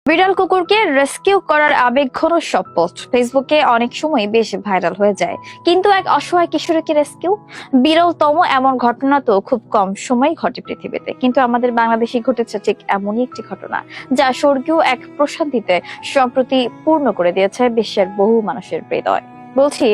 বিড়াল কুকুরকে রেস্কিউ করার আবেগঘন সব পোস্ট ফেসবুকে অনেক সময় বেশ ভাইরাল হয়ে যায়, কিন্তু এক অসহায় কিশোরীকে রেস্কিউ, বিরলতম এমন ঘটনা তো খুব কম সময় ঘটে পৃথিবীতে। কিন্তু আমাদের বাংলাদেশে ঘটেছে ঠিক এমনই একটি ঘটনা, যা স্বর্গীয় এক প্রশান্তিতে সম্প্রতি পূর্ণ করে দিয়েছে বিশ্বের বহু মানুষের হৃদয়। বলছি,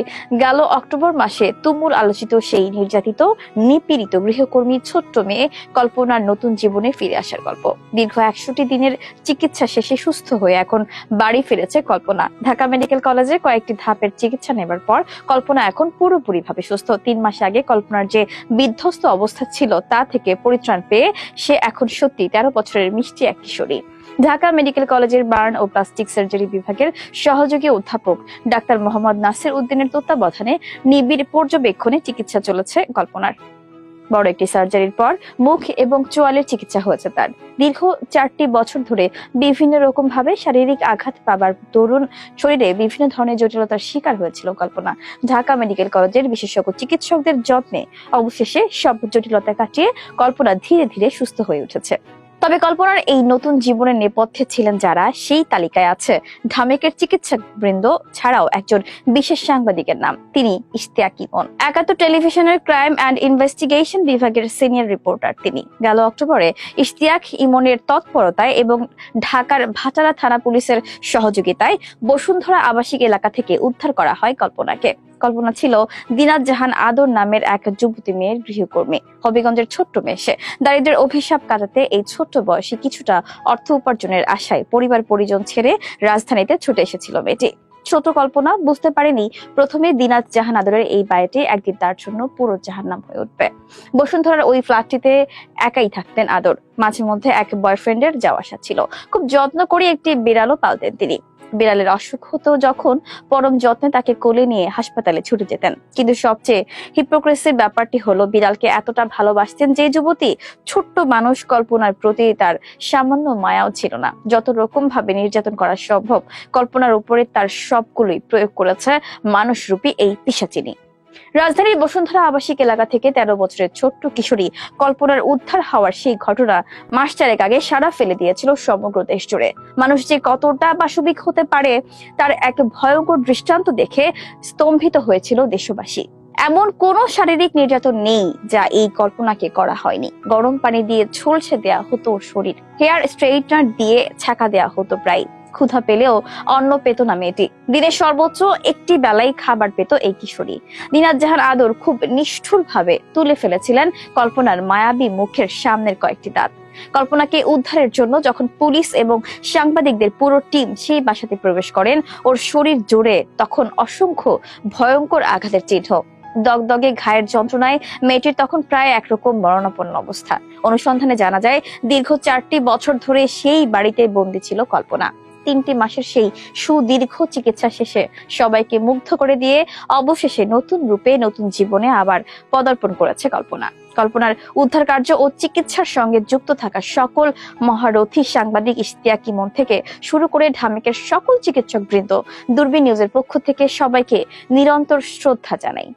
গেল অক্টোবর মাসে তুমুল আলোচিত সেই নির্যাতিত নিপীড়িত গৃহকর্মী ছোট্ট মেয়ে কল্পনার নতুন জীবনে ফিরে আসার গল্প। দীর্ঘ 100টি দিনের চিকিৎসা শেষে সুস্থ হয়ে এখন বাড়ি ফিরেছে কল্পনা। ঢাকা মেডিকেল কলেজে কয়েকটি ধাপের চিকিৎসা নেবার পর কল্পনা এখন পুরোপুরিভাবে সুস্থ। 3 মাস আগে কল্পনার যে বিধ্বস্ত অবস্থা ছিল তা থেকে পরিত্রাণ পেয়ে সে এখন সত্যি 13 বছরের মিষ্টি এক কিশোরী। ঢাকা মেডিকেল কলেজের বার্ন ও প্লাস্টিক সার্জারি বিভাগের সহযোগী অধ্যাপক ডাক্তার মোহাম্মদ নাসির উদ্দিনের তত্ত্বাবধানে নিবিড় পর্যবেক্ষণে চিকিৎসা চলেছে কল্পনার। বড় একটি সার্জারির পর মুখ এবং চোয়ালের চিকিৎসা হয়েছে তার। দীর্ঘ 4টি বছর ধরে বিভিন্ন রকম ভাবে শারীরিক আঘাত পাবার দরুন শরীরে বিভিন্ন ধরনের জটিলতার শিকার হয়েছিল কল্পনা। ঢাকা মেডিকেল কলেজের বিশেষজ্ঞ চিকিৎসকদের যত্নে অবশেষে সব জটিলতা কাটিয়ে কল্পনা ধীরে ধীরে সুস্থ হয়ে উঠেছে। তবে কল্পনার এই নতুন জীবনের নেপথ্যে ছিলেন যারা, সেই তালিকায় আছে ঢামেকের চিকিৎসক বৃন্দ ছাড়াও একজন বিশেষ সাংবাদিকের নাম, তিনি ইশতিয়াক ইমন। 71 টেলিভিশনের ক্রাইম অ্যান্ড ইনভেস্টিগেশন বিভাগের সিনিয়র রিপোর্টার তিনি। গেল অক্টোবরে ইশতিয়াক ইমনের তৎপরতায় এবং ঢাকার ভাটারা থানা পুলিশের সহযোগিতায় বসুন্ধরা আবাসিক এলাকা থেকে উদ্ধার করা হয় কল্পনাকে। কল্পনা ছিল দিনাত জাহান আদর নামের এক যুবতী মেয়ের গৃহকর্মী। হবিগঞ্জের ছোট্ট মেয়ে সে। দারিদ্র্যের অভিশাপ কাটাতে এই ছোট্ট বয়সে কিছুটা অর্থ উপার্জনের আশায় পরিবার পরিজন ছেড়ে রাজধানীতে ছুটে এসেছিল মেয়েটি। ছোট কল্পনা বুঝতে পারেনি প্রথমে দিনাত জাহান আদরের এই বাড়িটি একদিন তার জন্য পুরো জাহান্নাম হয়ে উঠবে। বসুন্ধরার ওই ফ্ল্যাটটিতে একাই থাকতেন আদর। মাঝে মধ্যে এক বয়ফ্রেন্ডের যাওয়া আসা ছিল। খুব যত্ন করে একটি বিড়ালও পালতেন তিনি। বিড়ালের অসুখ হতো যখন পরম যত্নে তাকে কোলে নিয়ে হাসপাতালে ছুটে যেতেন। কিন্তু সবচেয়ে হিপোক্রেসির ব্যাপারটি হলো, বিড়ালকে এতটা ভালোবাসতেন যে যুবতী, ছোট্ট মানুষ কল্পনার প্রতি তার সামান্য মায়াও ছিল না। যত রকম ভাবে নির্যাতন করা সম্ভব কল্পনার উপরে তার সবগুলোই প্রয়োগ করেছে মানুষরূপী এই পিশাচিনী। রাজধানীর বসুন্ধরা আবাসিক এলাকা থেকে 13 বছরের ছোট্ট কিশোরী কল্পনার উদ্ধার হওয়ার সেই ঘটনা মাস 4 আগে সাড়া ফেলে দিয়েছিল সমগ্র দেশ জুড়ে। মানুষ যে কতটা পাশবিক হতে পারে তার এক ভয়ঙ্কর দৃষ্টান্ত দেখে স্তম্ভিত হয়েছিল দেশবাসী। এমন কোন শারীরিক নির্যাতন নেই যা এই কল্পনাকে করা হয়নি। গরম পানি দিয়ে ঝলসে দেয়া হতো শরীর, হেয়ার স্ট্রেইটনার দিয়ে ছাকা দেয়া হতো প্রায়। ক্ষুধা পেলেও অন্ন পেত না মেয়েটি। দিনে সর্বোচ্চ একটি বেলাই খাবার পেত এই কিশোরী। দিনাত জাহান আদর খুব নিষ্ঠুর ভাবে তুলে ফেলেছিলেন কল্পনার মায়াবী মুখের সামনের কয়েকটি দাঁত। কল্পনাকে উদ্ধারের জন্য যখন পুলিশ এবং সাংবাদিকদের পুরো টিম সেই বাসাতে প্রবেশ করেন, ওর শরীর জুড়ে তখন অসংখ্য ভয়ঙ্কর আঘাতের চিহ্ন। দগদগে ঘায়ের যন্ত্রণায় মেয়েটির তখন প্রায় একরকম মরণাপন্ন অবস্থা। অনুসন্ধানে জানা যায়, দীর্ঘ 4টি বছর ধরে সেই বাড়িতে বন্দী ছিল কল্পনা। 3টি মাসের সেই সুদীর্ঘ চিকিৎসা শেষে সবাইকে মুগ্ধ করে দিয়ে অবশেষে নতুন রূপে নতুন জীবনে আবার পদার্পণ করেছে কল্পনা। কল্পনার উদ্ধার কার্য ও চিকিৎসার সঙ্গে যুক্ত থাকা সকল মহারথী সাংবাদিক ইশতিয়াক ইমন থেকে শুরু করে ঢামেকের সকল চিকিৎসক বৃন্দ, দূরবীন নিউজের পক্ষ থেকে সবাইকে নিরন্তর শ্রদ্ধা জানাই।